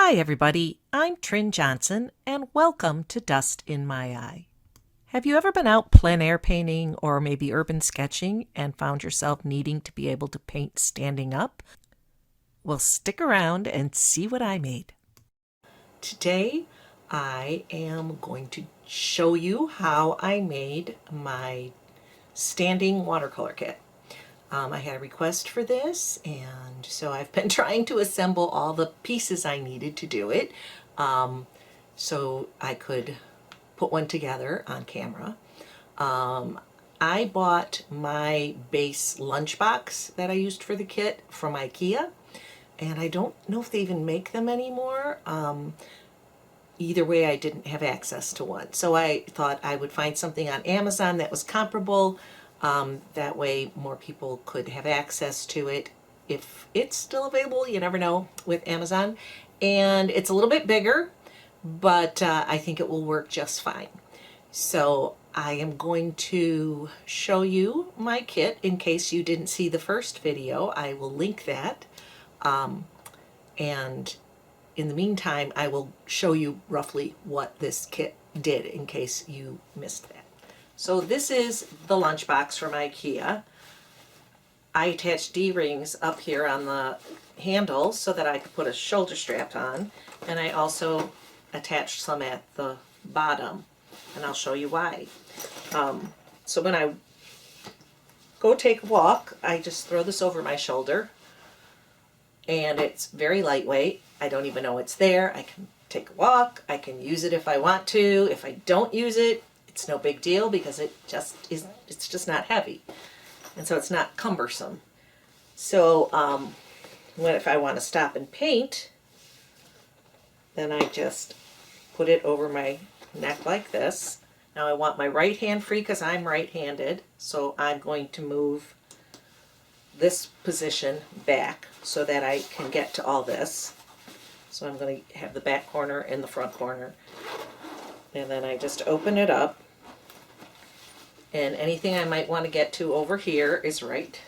Hi everybody, I'm Trin Johnson and welcome to Dust in My Eye. Have you ever been out plein air painting or maybe urban sketching and found yourself needing to be able to paint standing up? Well, stick around and see what I made. Today I am going to show you how I made my standing watercolor kit. I had a request for this, and so I've been trying to assemble all the pieces I needed to do it so I could put one together on camera. I bought my base lunchbox that I used for the kit from IKEA, and I don't know if they even make them anymore. Either way, I didn't have access to one, so I thought I would find something on Amazon that was comparable. That way more people could have access to it if it's still available. You never know with Amazon. And it's a little bit bigger, but I think it will work just fine. So I am going to show you my kit in case you didn't see the first video. I will link that. And in the meantime, I will show you roughly what this kit did in case you missed that. So this is the lunchbox from IKEA. I attached D-rings up here on the handle so that I could put a shoulder strap on, and I also attached some at the bottom, and I'll show you why. So when I go take a walk, I just throw this over my shoulder, and it's very lightweight. I don't even know it's there. I can take a walk. I can use it if I want to. If I don't use it, it's no big deal because it's just not heavy, and so it's not cumbersome. So if I want to stop and paint, then I just put it over my neck like this. Now I want my right hand free because I'm right-handed, so I'm going to move this position back so that I can get to all this. So I'm going to have the back corner and the front corner, and then I just open it up. And anything I might want to get to over here is right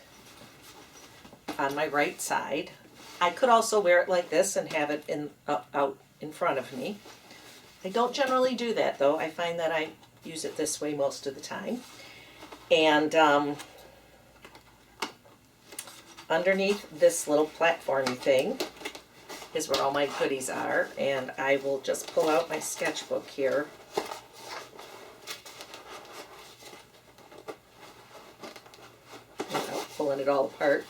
on my right side. I could also wear it like this and have it out in front of me. I don't generally do that though. I find that I use it this way most of the time. And underneath this little platformy thing is where all my goodies are. And I will just pull out my sketchbook here. Pulling it all apart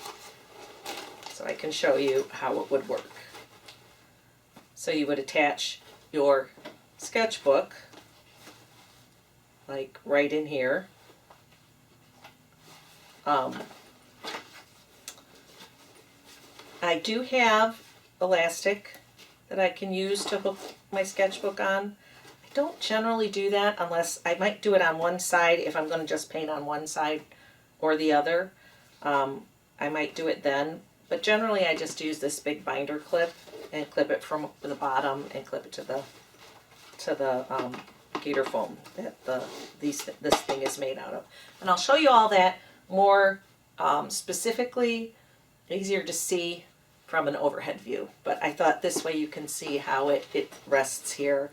so I can show you how it would work. So you would attach your sketchbook like right in here. I do have elastic that I can use to hook my sketchbook on. I don't generally do that unless I might do it on one side if I'm going to just paint on one side or the other. I might do it then, but generally I just use this big binder clip and clip it from the bottom and clip it to the Gator Foam that this thing is made out of. And I'll show you all that more specifically, easier to see from an overhead view. But I thought this way you can see how it rests here.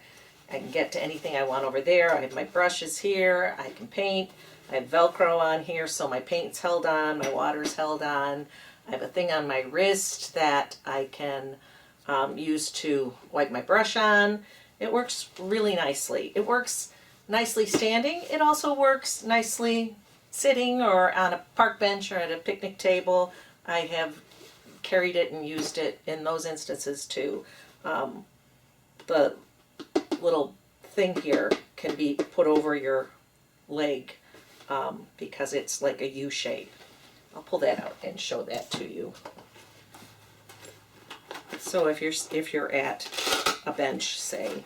I can get to anything I want over there. I have my brushes here. I can paint. I have Velcro on here, so my paint's held on, my water's held on. I have a thing on my wrist that I can use to wipe my brush on. It works really nicely. It works nicely standing. It also works nicely sitting or on a park bench or at a picnic table. I have carried it and used it in those instances too. The little thing here can be put over your leg because it's like a U shape. I'll pull that out and show that to you. So if you're at a bench, say,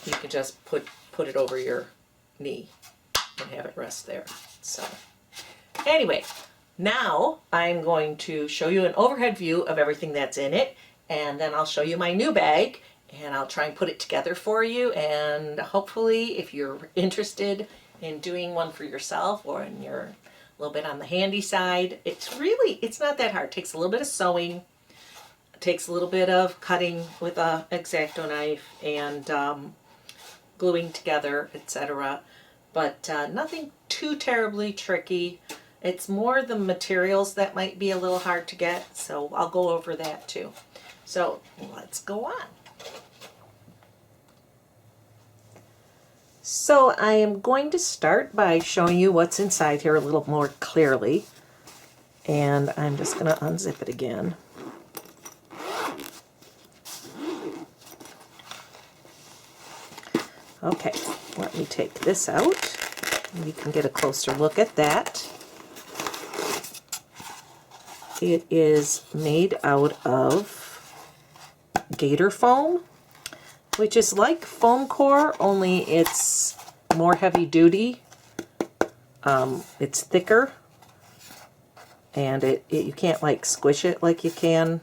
you can just put it over your knee and have it rest there. So anyway, now I'm going to show you an overhead view of everything that's in it, and then I'll show you my new bag, and I'll try and put it together for you, and hopefully if you're interested in doing one for yourself or in your a little bit on the handy side. It's not that hard. It takes a little bit of sewing. It takes a little bit of cutting with a X-Acto knife and gluing together, etc. But nothing too terribly tricky. It's more the materials that might be a little hard to get, so I'll go over that too. So let's go on. So I am going to start by showing you what's inside here a little more clearly. And I'm just going to unzip it again. Okay, let me take this out. You can get a closer look at that. It is made out of Gator Foam, which is like foam core, only it's more heavy duty. It's thicker, and you can't like squish it like you can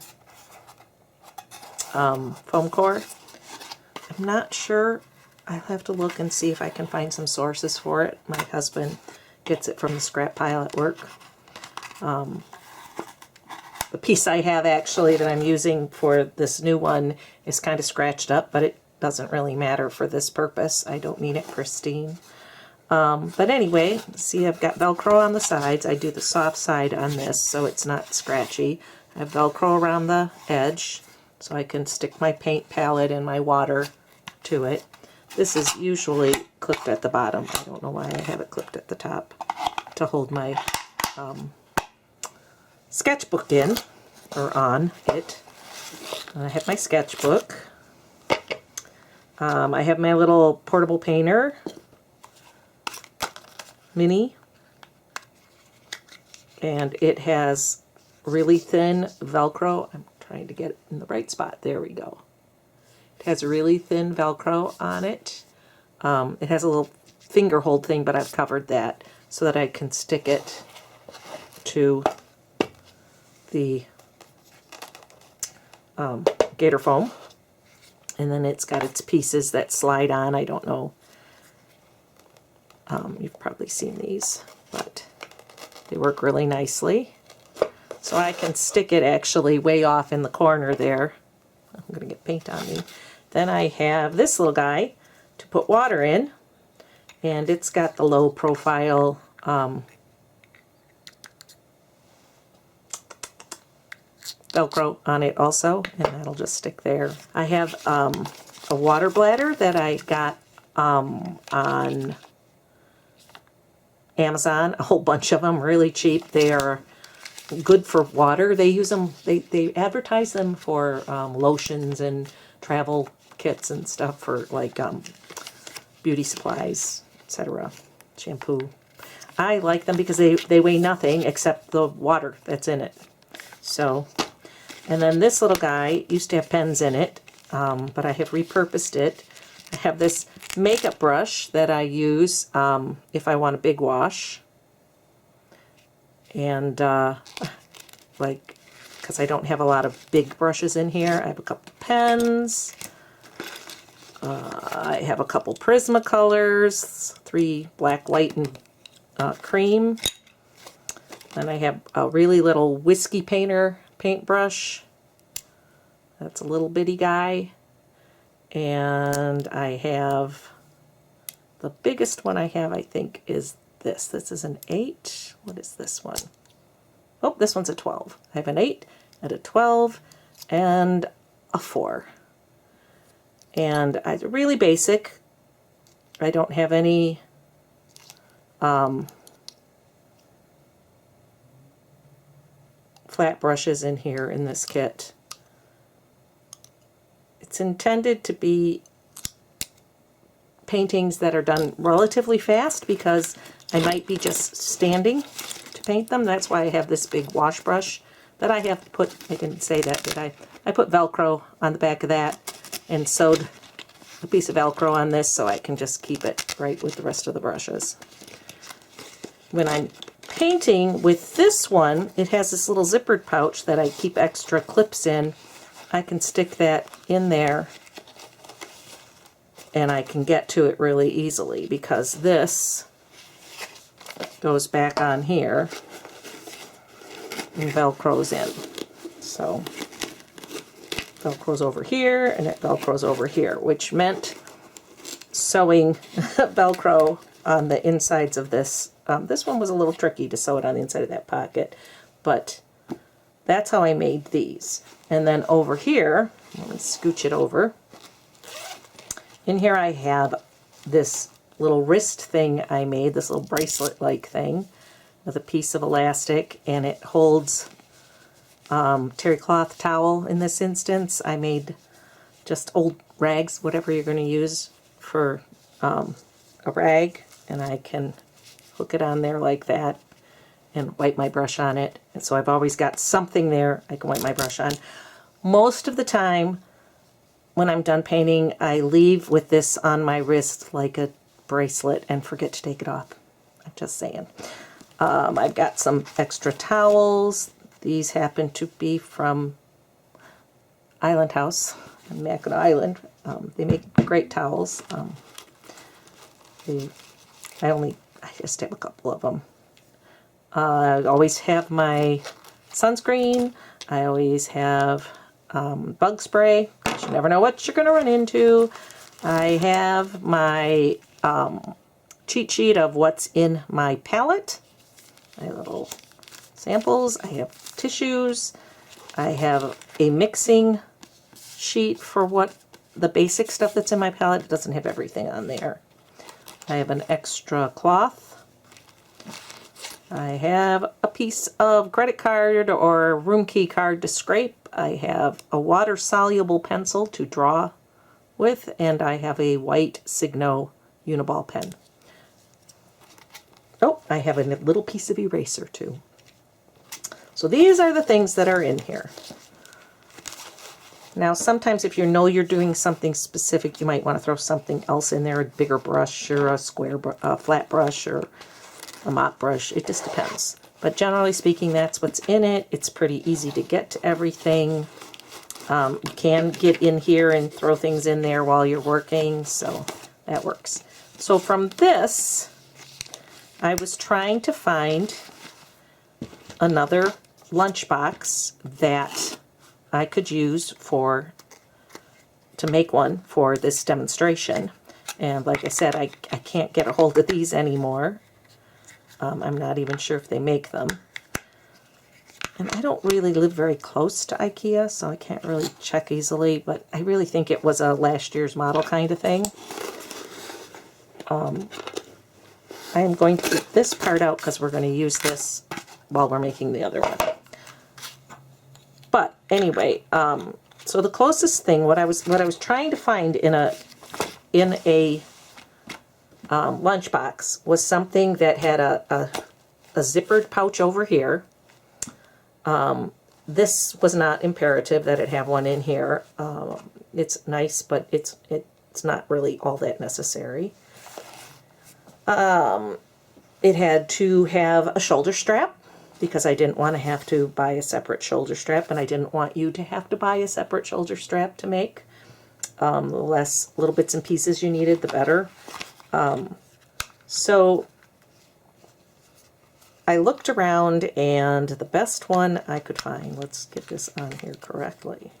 foam core. I'm not sure. I'll have to look and see if I can find some sources for it. My husband gets it from the scrap pile at work. The piece I have actually that I'm using for this new one is kind of scratched up, but it doesn't really matter for this purpose. I don't need it pristine. But anyway, see, I've got Velcro on the sides. I do the soft side on this so it's not scratchy. I have Velcro around the edge so I can stick my paint palette and my water to it. This is usually clipped at the bottom. I don't know why I have it clipped at the top to hold my sketchbook in, or on it. And I have my sketchbook. I have my little portable painter, mini, and it has really thin Velcro. I'm trying to get it in the right spot. There we go. It has really thin Velcro on it. It has a little finger hold thing, but I've covered that so that I can stick it to the Gator Foam. And then it's got its pieces that slide on. I don't know. You've probably seen these, but they work really nicely. So I can stick it actually way off in the corner there. I'm going to get paint on me. Then I have this little guy to put water in, and it's got the low profile Velcro on it also, and that'll just stick there. I have a water bladder that I got on Amazon, a whole bunch of them, really cheap. They are good for water. They use them, they advertise them for lotions and travel kits and stuff for like beauty supplies, etc. Shampoo. I like them because they weigh nothing except the water that's in it. So, and then this little guy used to have pens in it, but I have repurposed it. I have this makeup brush that I use if I want a big wash. And like, because I don't have a lot of big brushes in here, I have a couple pens. I have a couple Prismacolors, 3 black, white, and cream. Then I have a really little whiskey painter paintbrush. That's a little bitty guy. And I have, the biggest one I have, I think, is this. This is an 8. What is this one? Oh, this one's a 12. I have an 8 and a 12 and a 4. And it's really basic. I don't have any flat brushes in here in this kit. It's intended to be paintings that are done relatively fast because I might be just standing to paint them. That's why I have this big wash brush that I have put, I didn't say that, did I? I put Velcro on the back of that and sewed a piece of Velcro on this so I can just keep it right with the rest of the brushes. When I'm painting with this one, it has this little zippered pouch that I keep extra clips in. I can stick that in there and I can get to it really easily because this goes back on here and Velcros in. So Velcro's over here and it Velcro's over here, which meant sewing Velcro on the insides of this. This one was a little tricky to sew it on the inside of that pocket, but that's how I made these. And then over here, let me scooch it over. In here I have this little wrist thing I made, this little bracelet-like thing with a piece of elastic, and it holds terry cloth towel in this instance. I made just old rags, whatever you're going to use for a rag, and I can hook it on there like that and wipe my brush on it. And so I've always got something there I can wipe my brush on. Most of the time when I'm done painting, I leave with this on my wrist like a bracelet and forget to take it off. I'm just saying. I've got some extra towels. These happen to be from Island House on Mackinac Island. They make great towels. I just have a couple of them. I always have my sunscreen. I always have bug spray. You never know what you're going to run into. I have my cheat sheet of what's in my palette. My little samples. I have tissues. I have a mixing sheet for what the basic stuff that's in my palette. It doesn't have everything on there. I have an extra cloth. I have a piece of credit card or room key card to scrape. I have a water-soluble pencil to draw with, and I have a white Signo Uniball pen. Oh, I have a little piece of eraser too. So these are the things that are in here. Now sometimes if you know you're doing something specific, you might want to throw something else in there, a bigger brush or a flat brush or a mop brush. It just depends. But generally speaking, that's what's in it. It's pretty easy to get to everything. You can get in here and throw things in there while you're working, so that works. So from this, I was trying to find another lunchbox that I could use to make one for this demonstration. And like I said, I can't get a hold of these anymore. I'm not even sure if they make them. And I don't really live very close to IKEA, so I can't really check easily, but I really think it was a last year's model kind of thing. I am going to keep this part out because we're going to use this while we're making the other one. But anyway, so the closest thing, what I was trying to find in a lunchbox was something that had a zippered pouch over here. This was not imperative that it have one in here. It's nice, but it's not really all that necessary. It had to have a shoulder strap because I didn't want to have to buy a separate shoulder strap, and I didn't want you to have to buy a separate shoulder strap to make. The less little bits and pieces you needed, the better. So I looked around, and the best one I could find, let's get this on here correctly,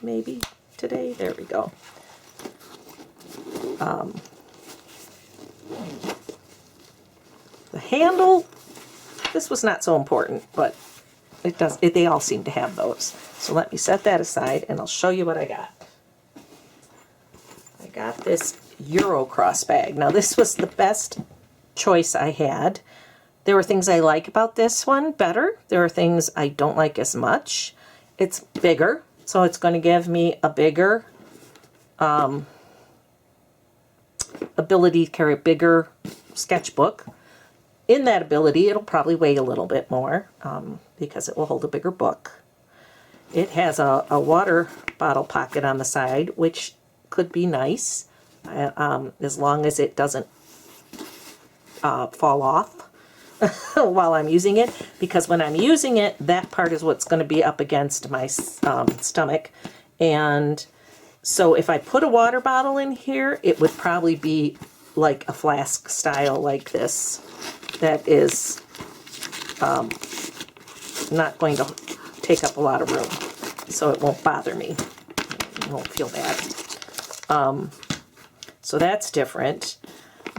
maybe today, there we go. The handle, this was not so important, but they all seem to have those. So let me set that aside, and I'll show you what I got. I got this Eurocross bag. Now this was the best choice I had. There were things I like about this one better. There are things I don't like as much. It's bigger, so it's going to give me a bigger ability to carry a bigger sketchbook. In that ability, it'll probably weigh a little bit more because it will hold a bigger book. It has a water bottle pocket on the side, which could be nice as long as it doesn't fall off while I'm using it, because when I'm using it, that part is what's going to be up against my stomach. And so if I put a water bottle in here, it would probably be like a flask style like this that is not going to take up a lot of room, so it won't bother me. You won't feel bad. So that's different.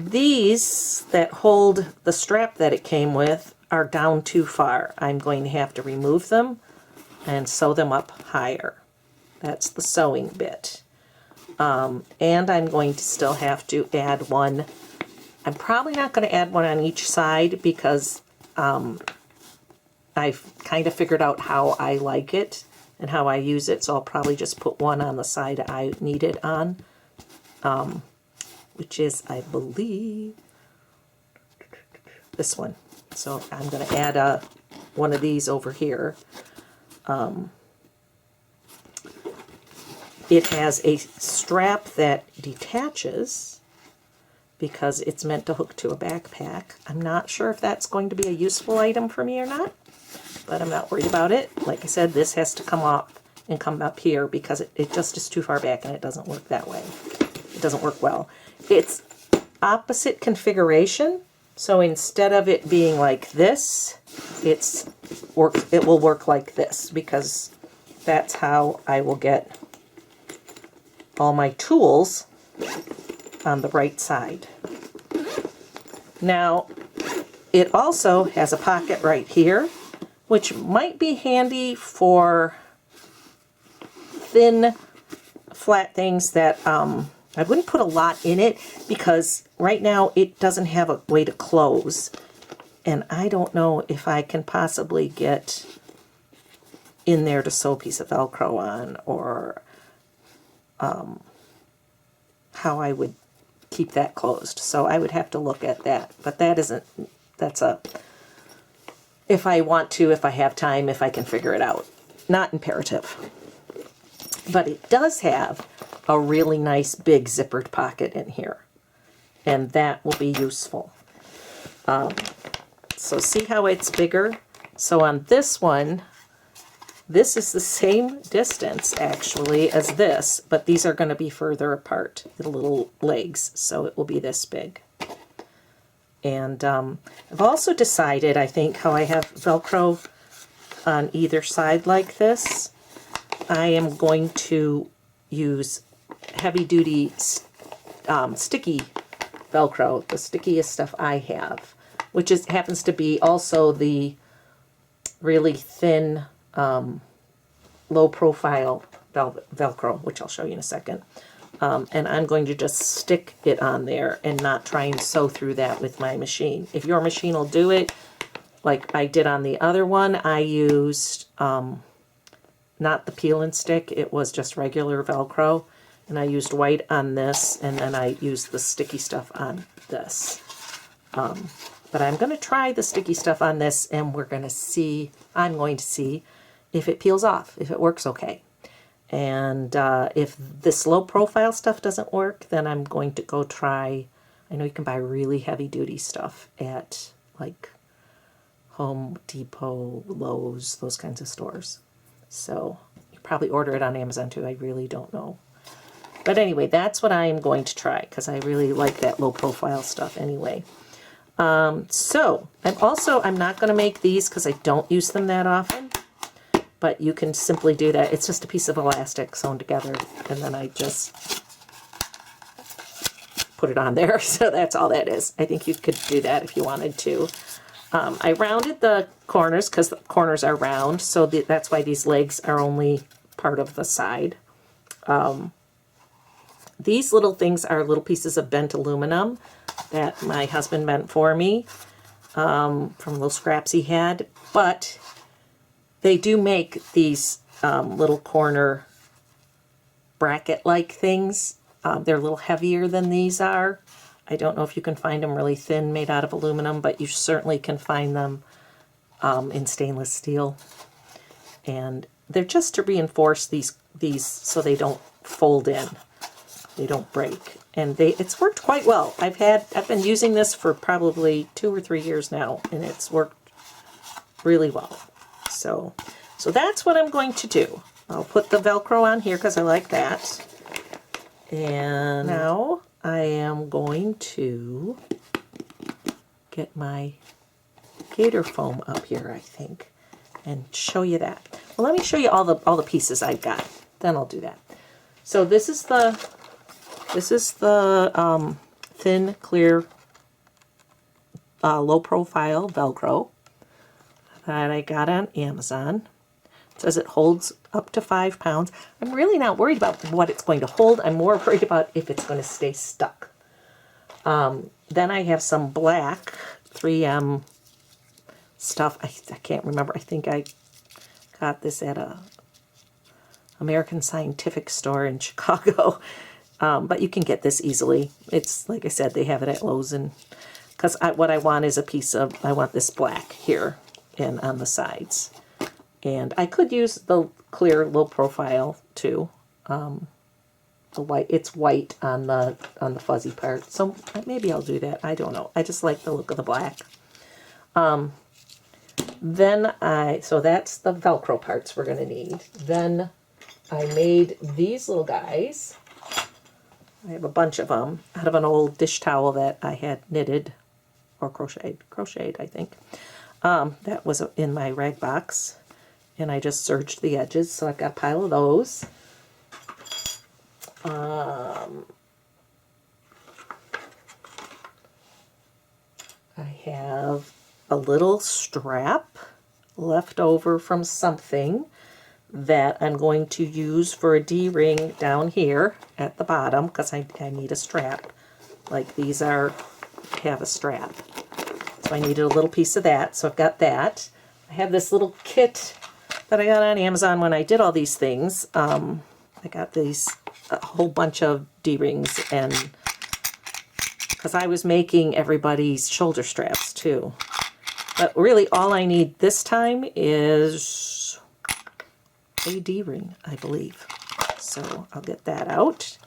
These that hold the strap that it came with are down too far. I'm going to have to remove them and sew them up higher. That's the sewing bit. And I'm going to still have to add one. I'm probably not going to add one on each side because I've kind of figured out how I like it and how I use it, so I'll probably just put one on the side I need it on, which is, I believe, this one. So I'm going to add one of these over here. It has a strap that detaches because it's meant to hook to a backpack. I'm not sure if that's going to be a useful item for me or not, but I'm not worried about it. Like I said, this has to come off and come up here because it just is too far back and it doesn't work that way. It doesn't work well. It's opposite configuration, so instead of it being like this, it will work like this because that's how I will get all my tools on the right side. Now, it also has a pocket right here, which might be handy for thin, flat things that I wouldn't put a lot in it because right now it doesn't have a way to close. And I don't know if I can possibly get in there to sew a piece of Velcro on, or how I would keep that closed. So I would have to look at that. But that's a, if I want to, if I have time, if I can figure it out. Not imperative. But it does have a really nice big zippered pocket in here. And that will be useful. So see how it's bigger? So on this one, this is the same distance, actually, as this, but these are going to be further apart, the little legs, so it will be this big. And I've also decided, I think, how I have Velcro on either side like this. I am going to use heavy-duty sticky Velcro, the stickiest stuff I have, which happens to be also the really thin low profile Velcro, which I'll show you in a second. And I'm going to just stick it on there and not try and sew through that with my machine. If your machine will do it, like I did on the other one, I used not the peel and stick, it was just regular Velcro. And I used white on this, and then I used the sticky stuff on this. But I'm going to try the sticky stuff on this, and I'm going to see if it peels off, if it works okay. And if this low profile stuff doesn't work, then I'm going to go try, I know you can buy really heavy duty stuff at like Home Depot, Lowe's, those kinds of stores. So you probably order it on Amazon too, I really don't know. But anyway, that's what I'm going to try because I really like that low profile stuff anyway. So I'm not going to make these because I don't use them that often, but you can simply do that. It's just a piece of elastic sewn together, and then I just put it on there. So that's all that is. I think you could do that if you wanted to. I rounded the corners because the corners are round, so that's why these legs are only part of the side. These little things are little pieces of bent aluminum that my husband bent for me from little scraps he had, but they do make these little corner bracket-like things. They're a little heavier than these are. I don't know if you can find them really thin made out of aluminum, but you certainly can find them in stainless steel. And they're just to reinforce these so they don't fold in. They don't break. And it's worked quite well. I've been using this for probably 2 or 3 years now, and it's worked really well. So that's what I'm going to do. I'll put the Velcro on here because I like that. And now I am going to get my Gator Foam up here, I think, and show you that. Well, let me show you all the pieces I've got. Then I'll do that. So this is the thin, clear, low profile Velcro that I got on Amazon. It says it holds up to 5 pounds. I'm really not worried about what it's going to hold. I'm more worried about if it's going to stay stuck. Then I have some black 3M stuff. I can't remember. I think I got this at a American Scientific store in Chicago. But you can get this easily. It's, like I said, they have it at Lowe's. And because what I want is I want this black here and on the sides. And I could use the clear low profile too. The white, it's white on the fuzzy part. So maybe I'll do that. I don't know. I just like the look of the black. So that's the Velcro parts we're going to need. Then I made these little guys. I have a bunch of them out of an old dish towel that I had knitted or crocheted, I think. That was in my rag box, and I just serged the edges, so I've got a pile of those. I have a little strap left over from something that I'm going to use for a D-ring down here at the bottom, because I need a strap. Like these have a strap. So I needed a little piece of that, so I've got that. I have this little kit that I got on Amazon when I did all these things. I got a whole bunch of D-rings, and because I was making everybody's shoulder straps too. But really all I need this time is a D-ring, I believe. So I'll get that out.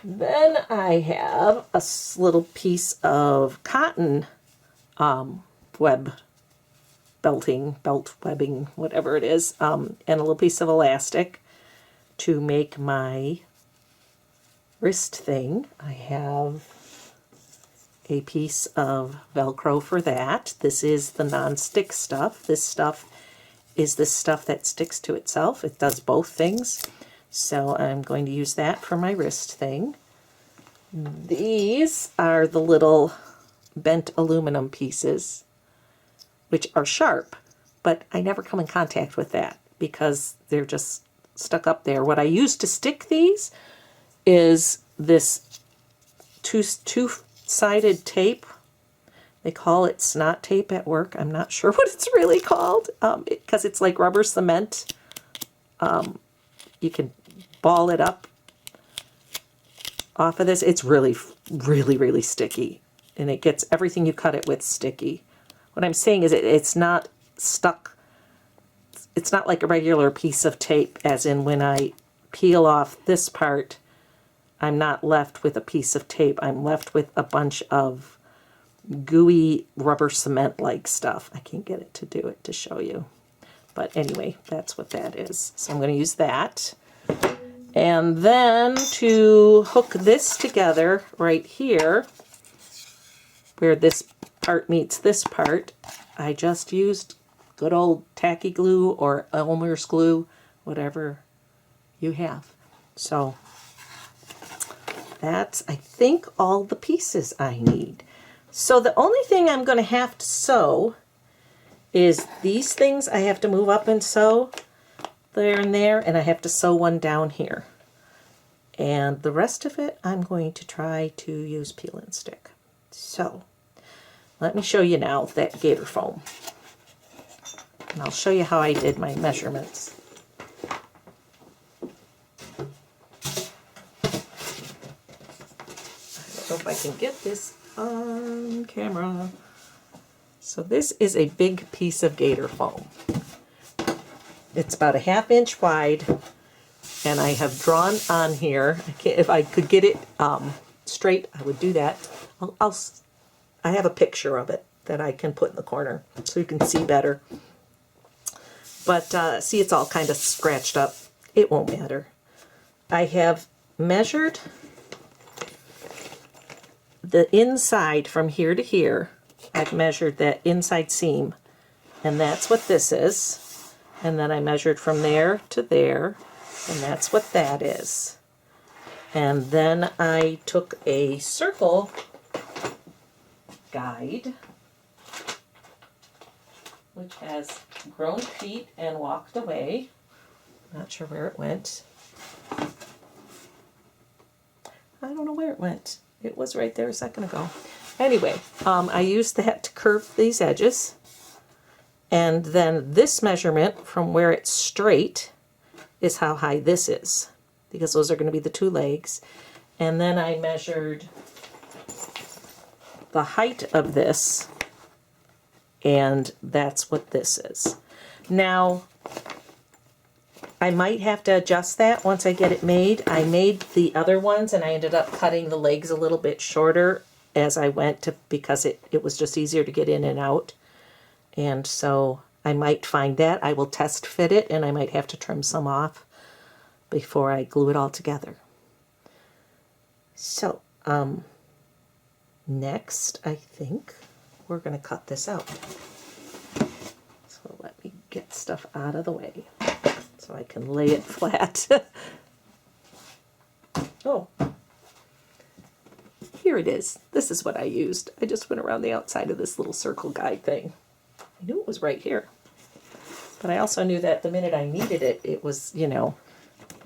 Then I have a little piece of cotton belt webbing, whatever it is, and a little piece of elastic to make my wrist thing. I have a piece of Velcro for that. This is the non-stick stuff. This stuff is the stuff that sticks to itself. It does both things. So I'm going to use that for my wrist thing. These are the little bent aluminum pieces, which are sharp, but I never come in contact with that because they're just stuck up there. What I use to stick these is this two-sided tape. They call it Snot Tape at work. I'm not sure what it's really called because it's like rubber cement. You can ball it up off of this. It's really, really, really sticky, and it gets everything you cut it with sticky. What I'm saying is it's not stuck. It's not like a regular piece of tape, as in when I peel off this part, I'm not left with a piece of tape. I'm left with a bunch of gooey rubber cement-like stuff. I can't get it to show you. But anyway, that's what that is. So I'm going to use that. And then to hook this together right here, where this part meets this part, I just used good old tacky glue or Elmer's glue, whatever you have. So that's, I think, all the pieces I need. So the only thing I'm going to have to sew is these things. I have to move up and sew there and there, and I have to sew one down here. And the rest of it, I'm going to try to use peel and stick. So let me show you now that Gator Foam. And I'll show you how I did my measurements. I don't know if I can get this on camera. So this is a big piece of Gator Foam. It's about a 1/2 inch wide, and I have drawn on here. If I could get it straight, I would do that. I have a picture of it that I can put in the corner so you can see better. But see, it's all kind of scratched up. It won't matter. I have measured the inside from here to here, I've measured that inside seam, and that's what this is. And then I measured from there to there, and that's what that is. And then I took a circle guide, which has grown feet and walked away. Not sure where it went. I don't know where it went. It was right there a second ago. Anyway, I used that to curve these edges. And then this measurement from where it's straight is how high this is, because those are going to be the two legs. And then I measured the height of this, and that's what this is. Now, I might have to adjust that once I get it made. I made the other ones and I ended up cutting the legs a little bit shorter as I went because it was just easier to get in and out. And so I might find that. I will test fit it, and I might have to trim some off before I glue it all together. So, next I think we're going to cut this out. So let me get stuff out of the way so I can lay it flat. Oh, here it is. This is what I used. I just went around the outside of this little circle guide thing. I knew it was right here. But I also knew that the minute I needed it, it was, you know,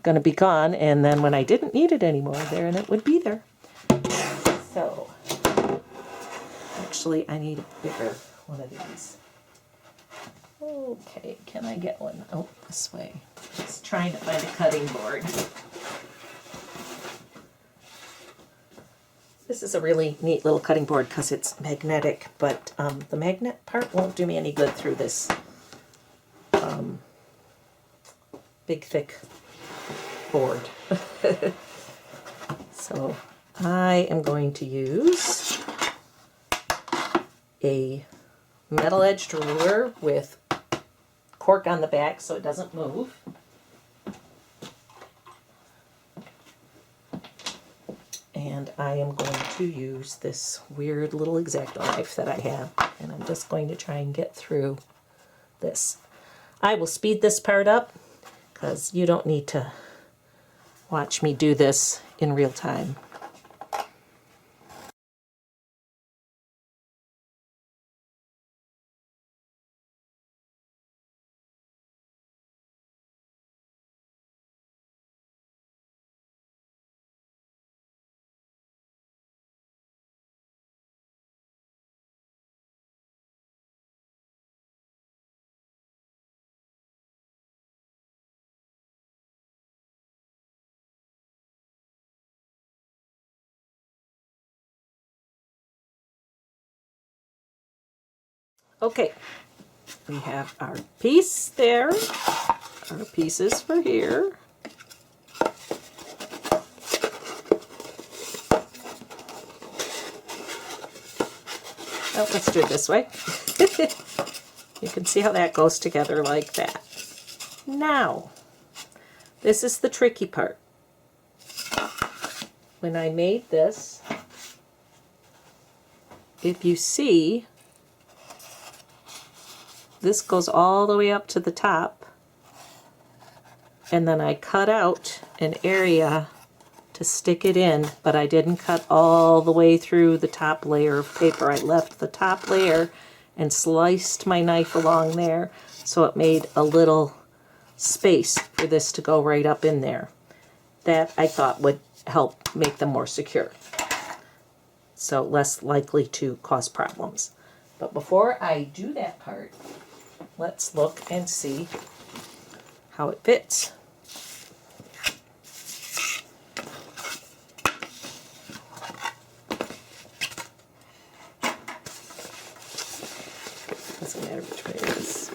going to be gone. And then when I didn't need it anymore, there and it would be there. So, actually, I need a bigger one of these. Okay, can I get one? Oh, this way. Just trying to find a cutting board. This is a really neat little cutting board because it's magnetic, but the magnet part won't do me any good through this big, thick board. So I am going to use a metal-edged ruler with cork on the back so it doesn't move. And I am going to use this weird little X-Acto knife that I have, and I'm just going to try and get through this. I will speed this part up because you don't need to watch me do this in real time. Okay, we have our piece there, our pieces for here. Oh, let's do it this way. You can see how that goes together like that. Now, this is the tricky part. When I made this, if you see, this goes all the way up to the top, and then I cut out an area to stick it in, but I didn't cut all the way through the top layer of paper. I left the top layer and sliced my knife along there so it made a little space for this to go right up in there. That I thought would help make them more secure, so less likely to cause problems. But before I do that part, let's look and see how it fits. Doesn't matter which way it is.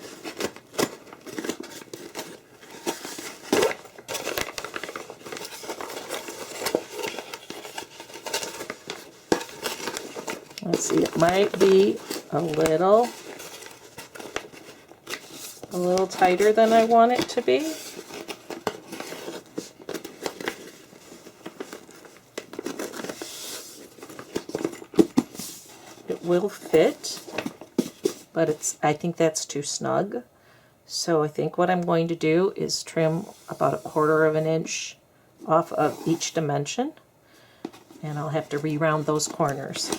Let's see, it might be a little tighter than I want it to be. will fit, but I think that's too snug. So I think what I'm going to do is trim about 1/4 of an inch off of each dimension, and I'll have to re-round those corners.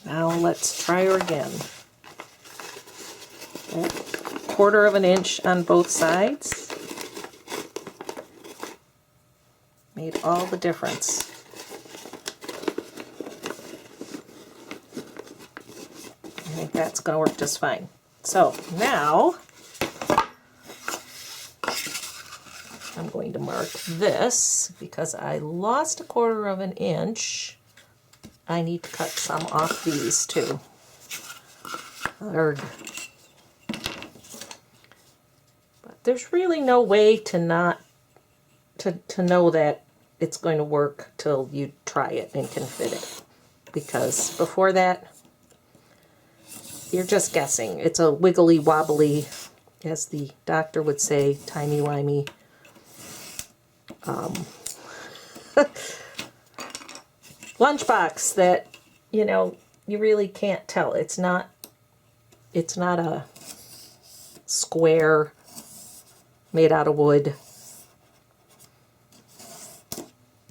Now let's try her again. 1/4 of an inch on both sides made all the difference. I think that's going to work just fine. So now I'm going to mark this because I lost 1/4 of an inch. I need to cut some off these too. But there's really no way to not to know that it's going to work till you try it and can fit it. Because before that, you're just guessing. It's a wiggly wobbly, as the doctor would say, timey-wimey. Lunchbox that, you know, you really can't tell. It's not a square made out of wood,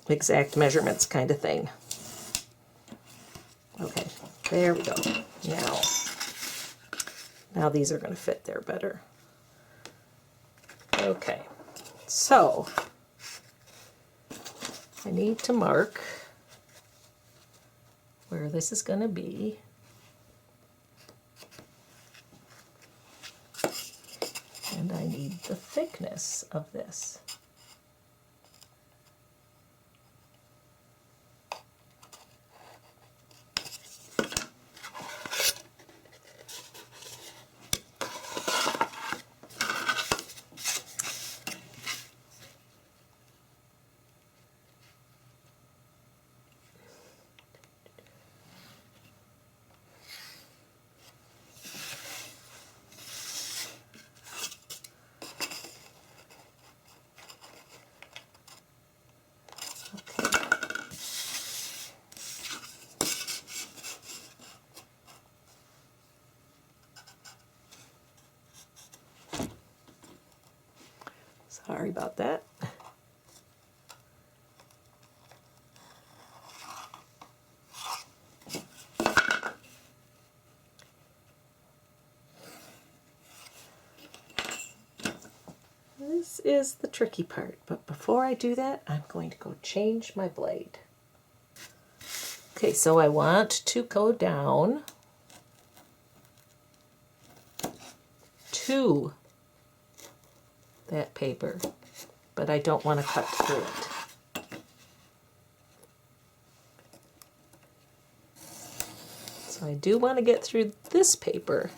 exact measurements kind of thing. Okay, there we go. Now these are going to fit there better. Okay, so I need to mark where this is going to be. And I need the thickness of this. Sorry about that. This is the tricky part, but before I do that, I'm going to go change my blade. Okay, so I want to go down to that paper, but I don't want to cut through it. So I do want to get through this paper.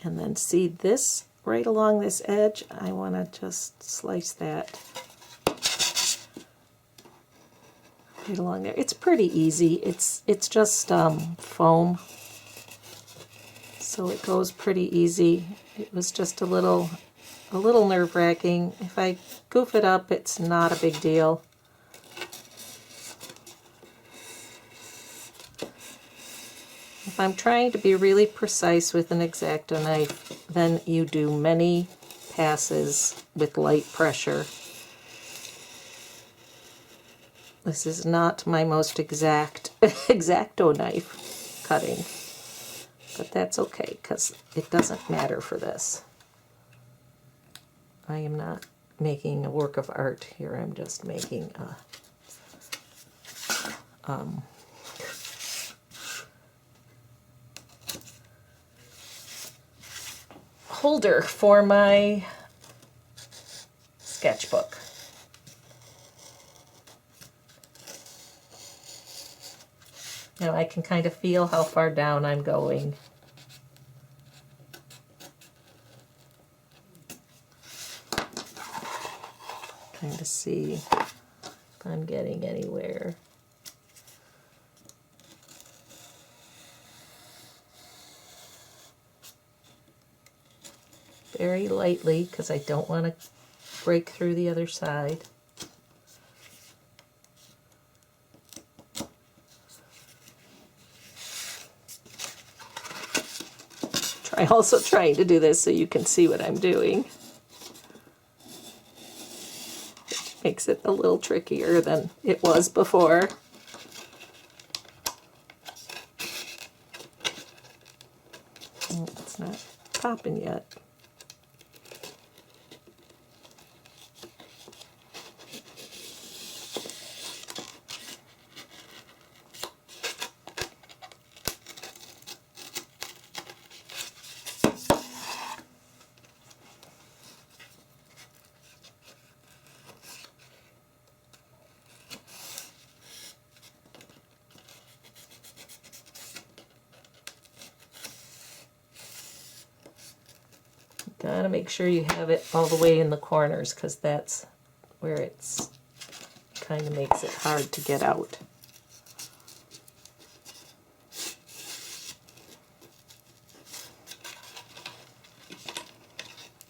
And then see this right along this edge, I want to just slice that right along there. It's pretty easy. It's just foam, so it goes pretty easy. It was just a little nerve-wracking. If I goof it up, it's not a big deal. If I'm trying to be really precise with an X-Acto knife, then you do many passes with light pressure. This is not my most exact X-Acto knife cutting, but that's okay because it doesn't matter for this. I am not making a work of art here. I'm just making holder for my sketchbook. Now I can kind of feel how far down I'm going. Trying to see if I'm getting anywhere. Very lightly, because I don't want to break through the other side. I'm also trying to do this so you can see what I'm doing. Which makes it a little trickier than it was before. It's not popping yet. Gotta make sure you have it all the way in the corners, because that's where it's kind of makes it hard to get out.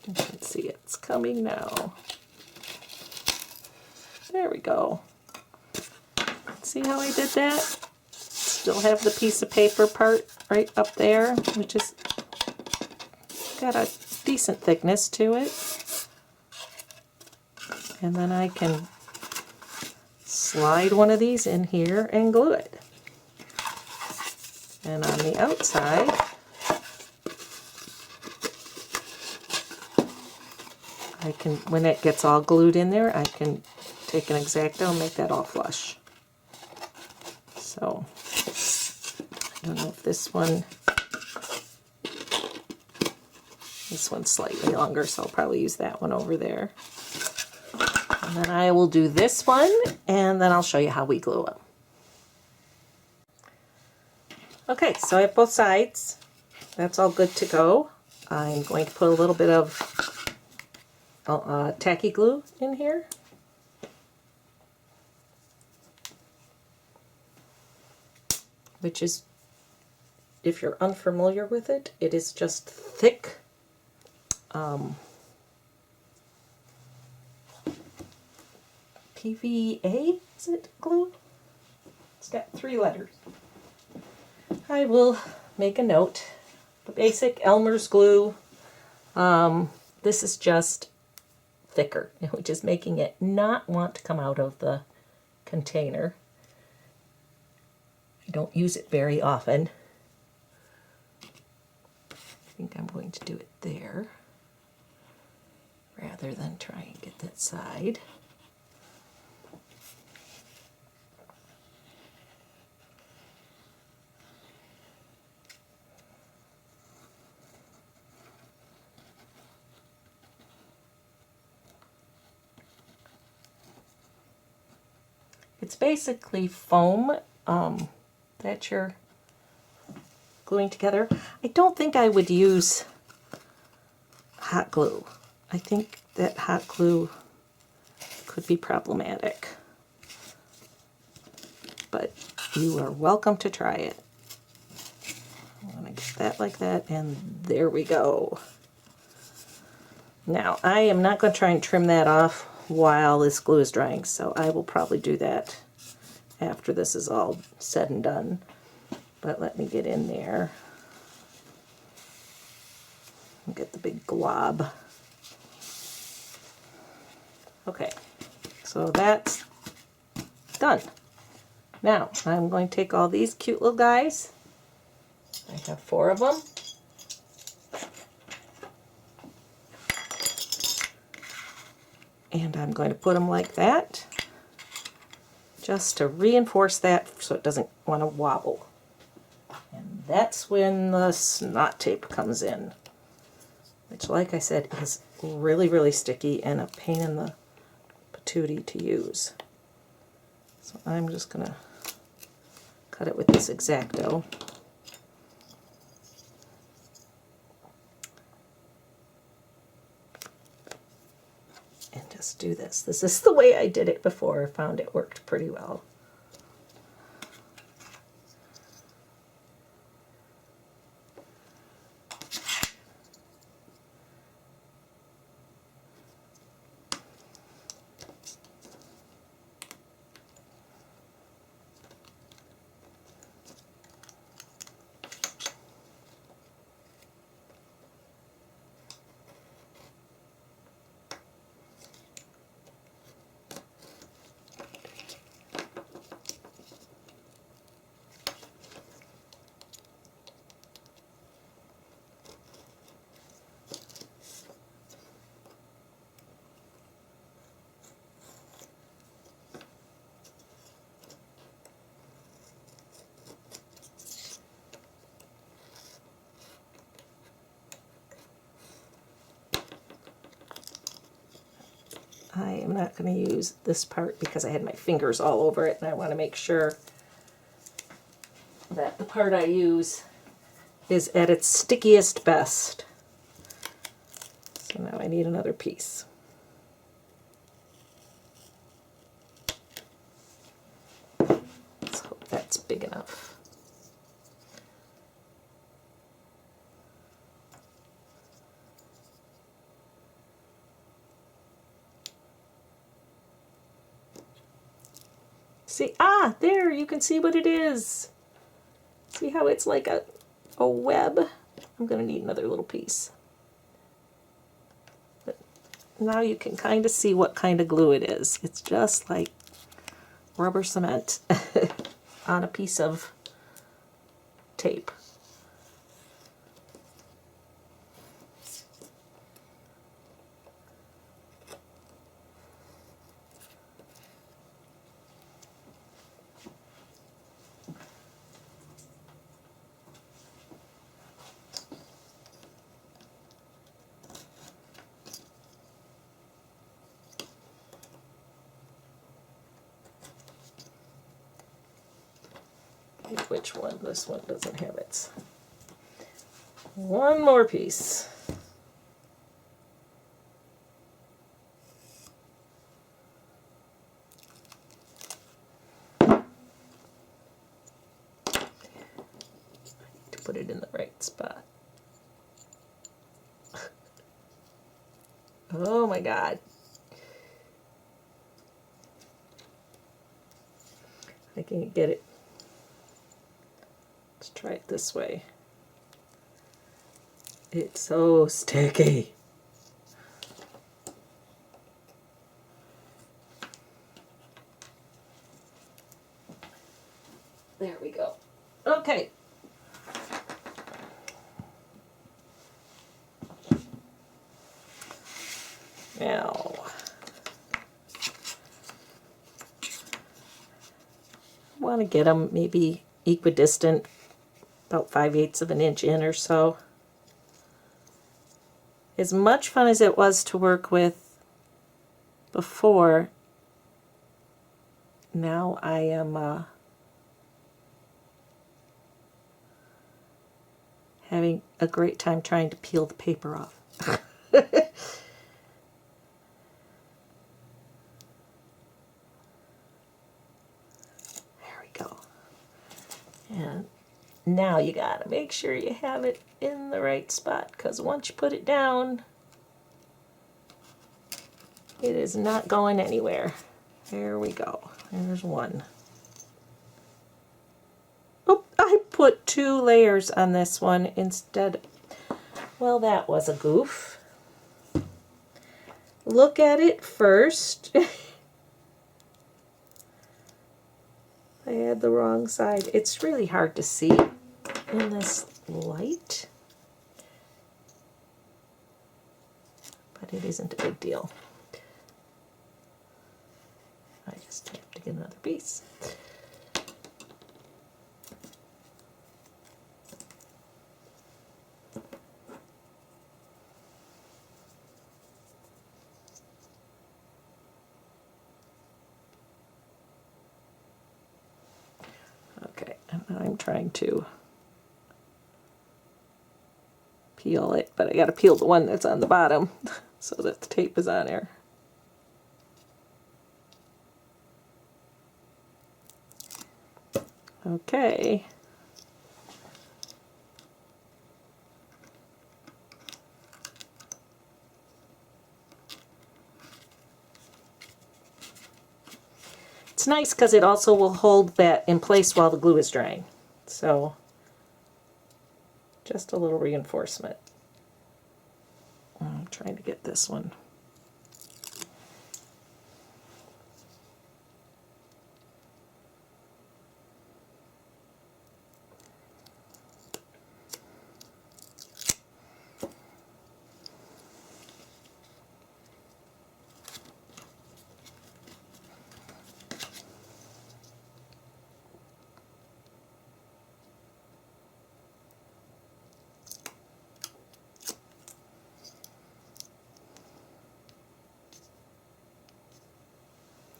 You can see it's coming now. There we go. See how I did that? Still have the piece of paper part right up there, which is got a decent thickness to it. And then I can slide one of these in here and glue it. And on the outside, I can, when it gets all glued in there, I can take an X-Acto and make that all flush. So, I don't know if this one's slightly longer, so I'll probably use that one over there. And then I will do this one, and then I'll show you how we glue them. Okay, so I have both sides. That's all good to go. I'm going to put a little bit of tacky glue in here. Which is, if you're unfamiliar with it, it is just thick PVA, is it glue? It's got 3 letters. I will make a note. The basic Elmer's glue. This is just thicker, which is making it not want to come out of the container. I don't use it very often. I think I'm going to do it there rather than try and get that side. It's basically foam that you're gluing together. I don't think I would use hot glue. I think that hot glue could be problematic. But you are welcome to try it. I'm going to get that like that, and there we go. Now, I am not going to try and trim that off while this glue is drying, so I will probably do that after this is all said and done. But let me get in there and get the big glob. Okay, so that's done. Now, I'm going to take all these cute little guys. I have 4 of them. And I'm going to put them like that. just to reinforce that so it doesn't want to wobble. And that's when the Snot Tape comes in, which, like I said, is really, really sticky and a pain in the patootie to use. So I'm just going to cut it with this X-Acto. And just do this. This is the way I did it before. I found it worked pretty well. I am not going to use this part because I had my fingers all over it, and I want to make sure that the part I use is at its stickiest best. So now I need another piece. Let's hope that's big enough. See, there, you can see what it is. See how it's like a web? I'm going to need another little piece. But now you can kind of see what kind of glue it is. It's just like rubber cement on a piece of tape. Which one? This one doesn't have its. One more piece. I need to put it in the right spot. Oh my God. I can't get it. Let's try it this way. It's so sticky. There we go. Okay. Now, I want to get them maybe equidistant, about 5/8 of an inch in or so. As much fun as it was to work with before, now I am having a great time trying to peel the paper off. And now you gotta make sure you have it in the right spot, because once you put it down, it is not going anywhere. There we go. There's one. Oh, I put 2 layers on this one instead. Well, that was a goof. Look at it first. I had the wrong side. It's really hard to see in this light, but it isn't a big deal. I just have to get another piece. Okay, and I'm trying to peel it, but I got to peel the one that's on the bottom so that the tape is on there. Okay. It's nice because it also will hold that in place while the glue is drying. So just a little reinforcement. I'm trying to get this one.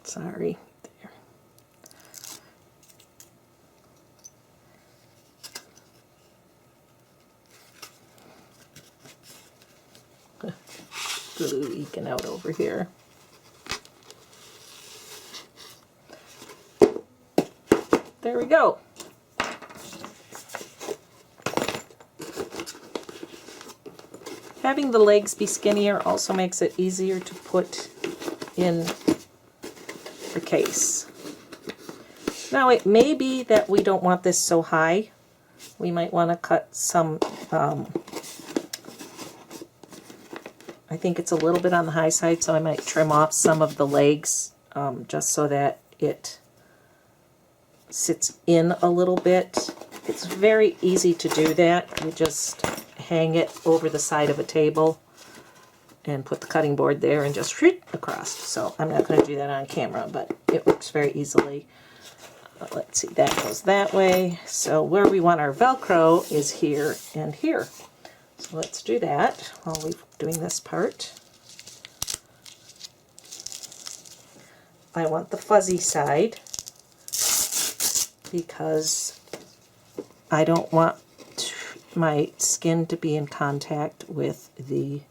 Sorry. There. Glue eking out over here. There we go. Having the legs be skinnier also makes it easier to put in the case. Now it may be that we don't want this so high. We might want to cut some, I think it's a little bit on the high side, so I might trim off some of the legs just so that it sits in a little bit. It's very easy to do that. You just hang it over the side of a table and put the cutting board there and just shoot across. So I'm not going to do that on camera, but it works very easily. Let's see, that goes that way. So where we want our Velcro is here and here. So let's do that while we're doing this part. I want the fuzzy side because I don't want my skin to be in contact with the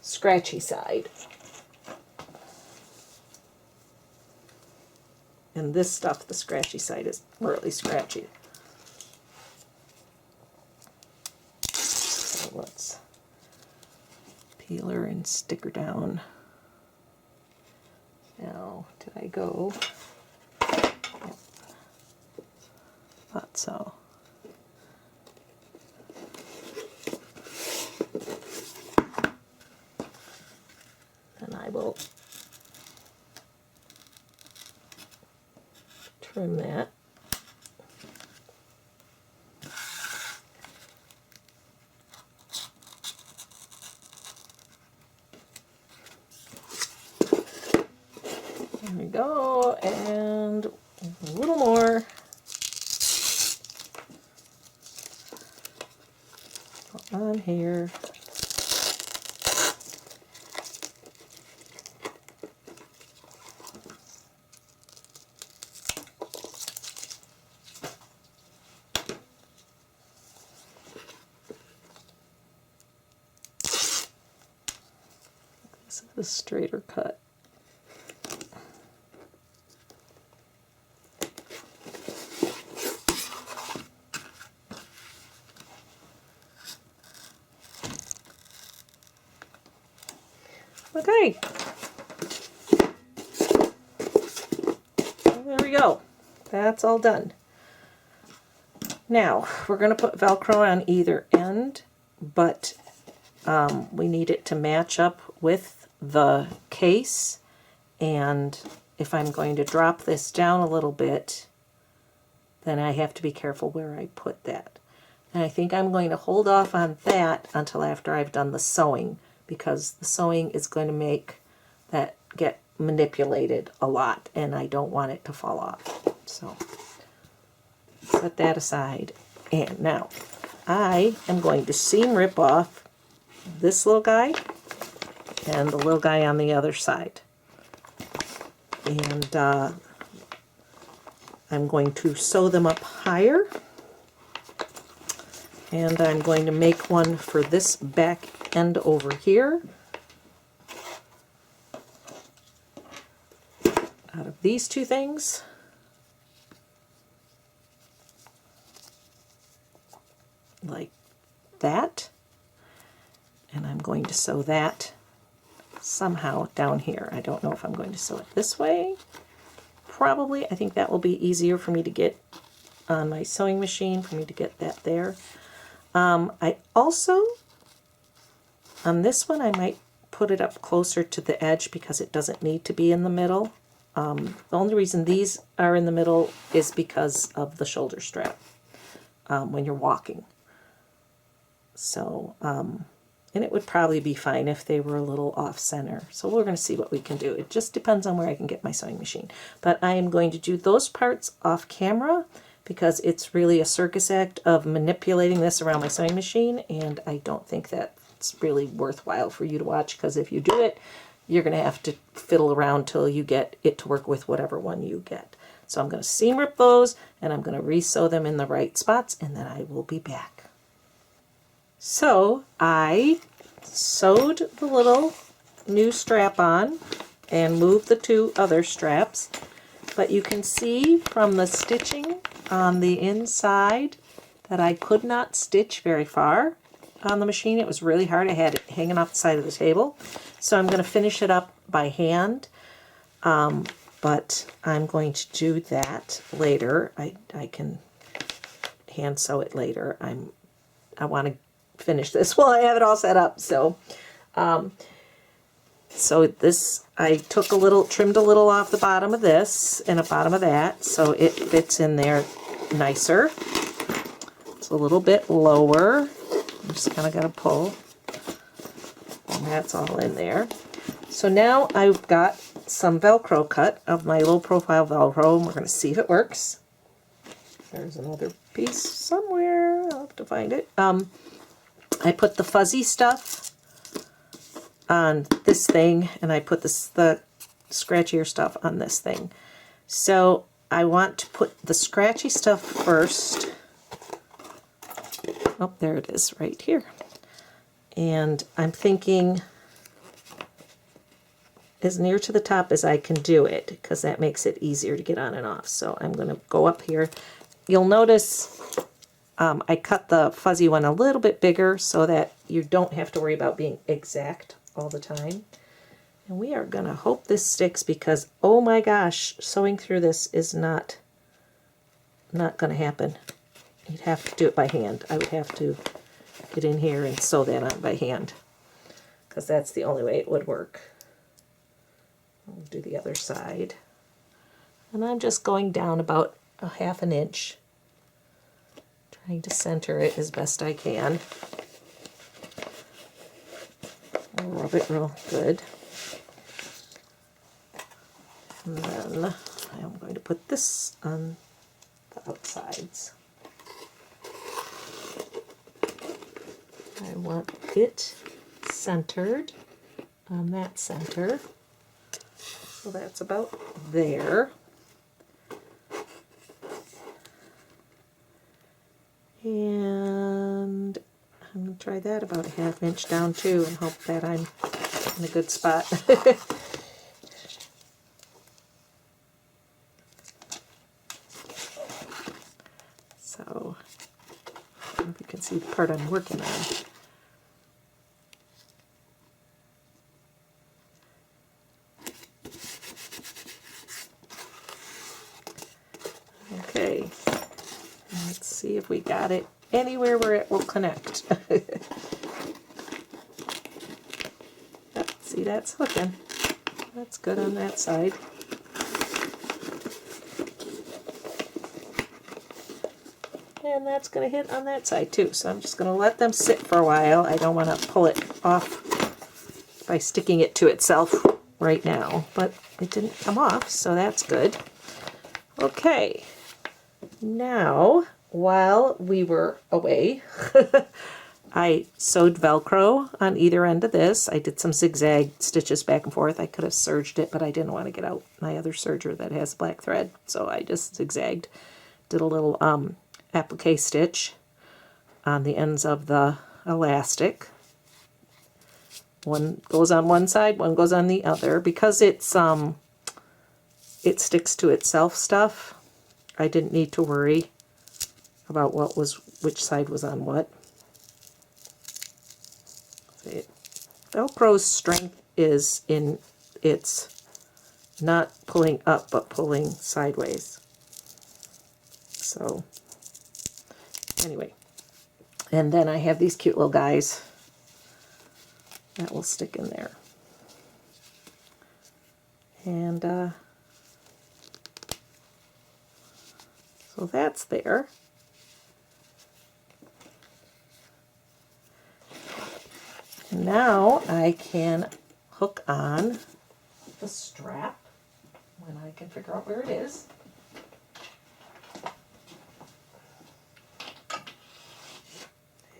scratchy side. And this stuff, the scratchy side, is really scratchy. So let's peel her and stick her down. Now, did I go? Yep. Thought so. And I will trim that. There we go, and a little more. On here. This is a straighter cut. Okay, there we go. That's all done. Now, we're going to put Velcro on either end, but we need it to match up with the case, and if I'm going to drop this down a little bit, then I have to be careful where I put that. And I think I'm going to hold off on that until after I've done the sewing, because the sewing is going to make that get manipulated a lot, and I don't want it to fall off. So set that aside. And now I am going to seam rip off this little guy and the little guy on the other side. And I'm going to sew them up higher. And I'm going to make one for this back end over here out of these two things. Like that. And I'm going to sew that somehow down here. I don't know if I'm going to sew it this way. Probably. I think that will be easier for me to get on my sewing machine, for me to get that there. I also, on this one, I might put it up closer to the edge because it doesn't need to be in the middle. The only reason these are in the middle is because of the shoulder strap when you're walking. So, and it would probably be fine if they were a little off center. So we're going to see what we can do. It just depends on where I can get my sewing machine. But I am going to do those parts off camera because it's really a circus act of manipulating this around my sewing machine, and I don't think that's really worthwhile for you to watch, because if you do it, you're going to have to fiddle around till you get it to work with whatever one you get. So I'm going to seam rip those, and I'm going to re-sew them in the right spots, and then I will be back. So I sewed the little new strap on and moved the two other straps, but you can see from the stitching on the inside that I could not stitch very far on the machine. It was really hard. I had it hanging off the side of the table. So I'm going to finish it up by hand, but I'm going to do that later. I can hand sew it later. I want to finish this while I have it all set up. So so this, I took a little, trimmed a little off the bottom of this and the bottom of that, so it fits in there nicer. It's a little bit lower. I'm just kind of got to pull, and that's all in there. So now I've got some Velcro cut of my low profile Velcro, and we're going to see if it works. There's another piece somewhere. I'll have to find it. I put the fuzzy stuff on this thing, and I put the scratchier stuff on this thing. So I want to put the scratchy stuff first. Oh, there it is right here. And I'm thinking as near to the top as I can do it, because that makes it easier to get on and off. So I'm going to go up here. You'll notice I cut the fuzzy one a little bit bigger so that you don't have to worry about being exact all the time. And we are going to hope this sticks, because oh my gosh, sewing through this is not going to happen. You'd have to do it by hand. I would have to get in here and sew that on by hand, because that's the only way it would work. I'll do the other side. And I'm just going down about a ½ an inch, trying to center it as best I can. I'll rub it real good. And then I'm going to put this on the outsides. I want it centered on that center. So that's about there. And I'm going to try that about a ½ inch down too, and hope that I'm in a good spot. So, I hope you can see the part I'm working on. Okay, let's see if we got it anywhere where it will connect. See, that's hooking. That's good on that side. And that's going to hit on that side too. So I'm just going to let them sit for a while. I don't want to pull it off by sticking it to itself right now, but it didn't come off, so that's good. Okay, now while we were away, I sewed Velcro on either end of this. I did some zigzag stitches back and forth. I could have serged it, but I didn't want to get out my other serger that has black thread, so I just zigzagged. Did a little applique stitch on the ends of the elastic. One goes on one side, one goes on the other. Because it's it sticks to itself stuff, I didn't need to worry about which side was on what. Velcro's strength is in its not pulling up but pulling sideways. So anyway, and then I have these cute little guys that will stick in there. And so that's there. Now I can hook on the strap when I can figure out where it is. I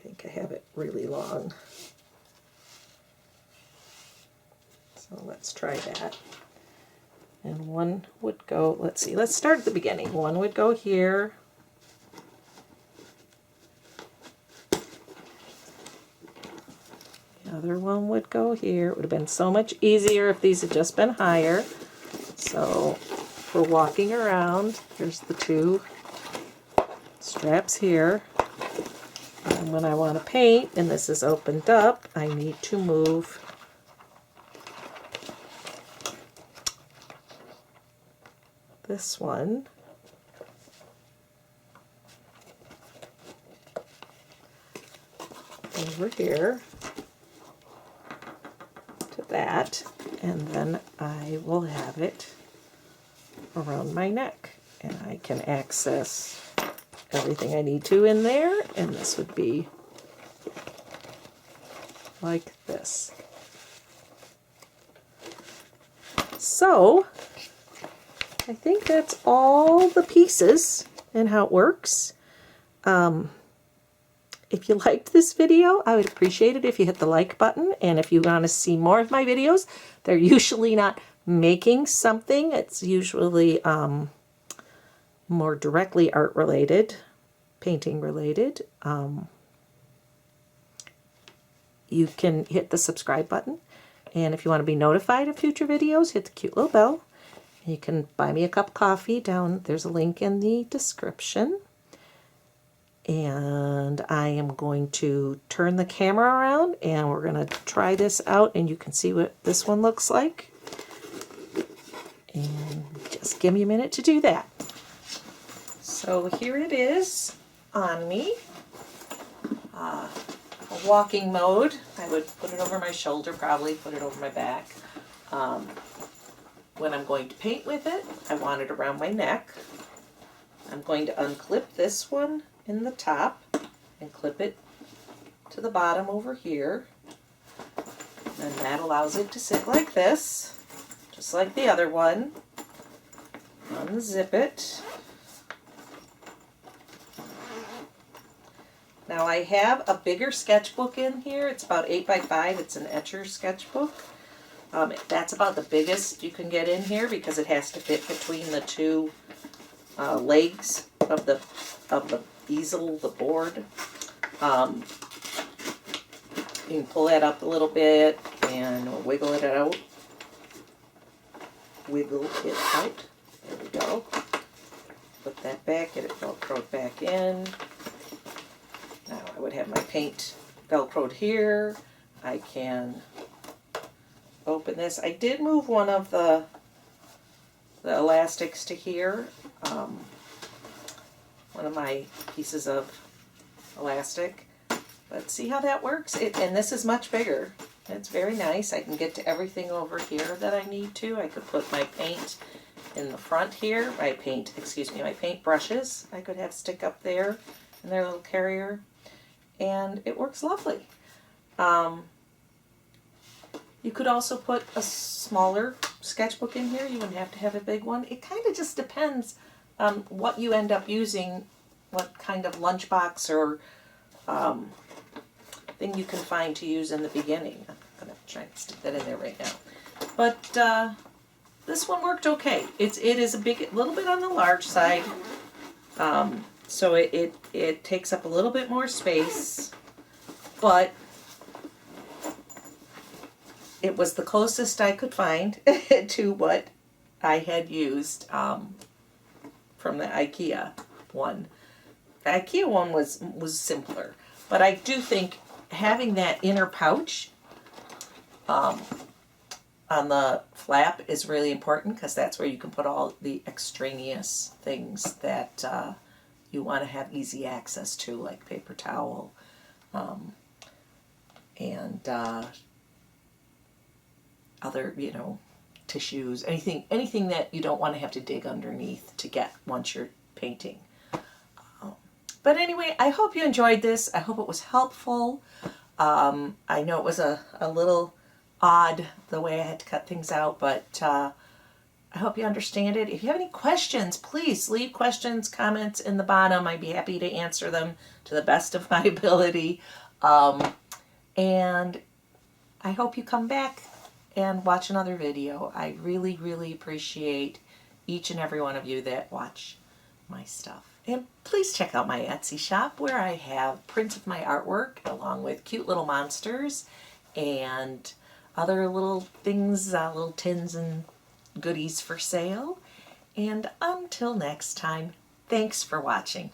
think I have it really long. So let's try that. And one would go, let's see, let's start at the beginning. One would go here. The other one would go here. It would have been so much easier if these had just been higher. So for walking around, there's the two straps here. And when I want to paint, and this is opened up, I need to move this one over here to that, and then I will have it around my neck, and I can access everything I need to in there, and this would be like this. So I think that's all the pieces and how it works. If you liked this video, I would appreciate it if you hit the like button, and if you want to see more of my videos, they're usually not making something. It's usually more directly art related, painting related. You can hit the subscribe button, and if you want to be notified of future videos, hit the cute little bell. You can buy me a cup of coffee down, there's a link in the description. And I am going to turn the camera around and we're going to try this out, and you can see what this one looks like. And just give me a minute to do that. So here it is on me. A walking mode. I would put it over my shoulder, probably put it over my back. When I'm going to paint with it, I want it around my neck. I'm going to unclip this one in the top and clip it to the bottom over here. And that allows it to sit like this, just like the other one. Unzip it. Now I have a bigger sketchbook in here. It's about 8 by 5. It's an Etcher sketchbook. That's about the biggest you can get in here because it has to fit between the two legs of the easel, the board. You can pull that up a little bit and wiggle it out. Wiggle it out. There we go. Put that back, get it Velcroed back in. Now I would have my paint Velcroed here. I can open this. I did move one of the elastics to here. One of my pieces of elastic. But see how that works? And this is much bigger. It's very nice. I can get to everything over here that I need to. I could put my paint in the front here. My paint brushes I could have stick up there in their little carrier. And it works lovely. You could also put a smaller sketchbook in here. You wouldn't have to have a big one. It kind of just depends on what you end up using, what kind of lunchbox or thing you can find to use in the beginning. I'm going to try and stick that in there right now. But this one worked okay. It is a little bit on the large side, so it takes up a little bit more space, but it was the closest I could find to what I had used from the IKEA one. The IKEA one was simpler, but I do think having that inner pouch on the flap is really important, because that's where you can put all the extraneous things that you want to have easy access to, like paper towel and other, tissues, anything that you don't want to have to dig underneath to get once you're painting. But anyway, I hope you enjoyed this. I hope it was helpful. I know it was a little odd the way I had to cut things out, but I hope you understand it. If you have any questions, please leave questions, comments in the bottom. I'd be happy to answer them to the best of my ability. And I hope you come back and watch another video. I really, really appreciate each and every one of you that watch my stuff. And please check out my Etsy shop, where I have prints of my artwork along with cute little monsters and other little things, little tins and goodies for sale. And until next time, thanks for watching.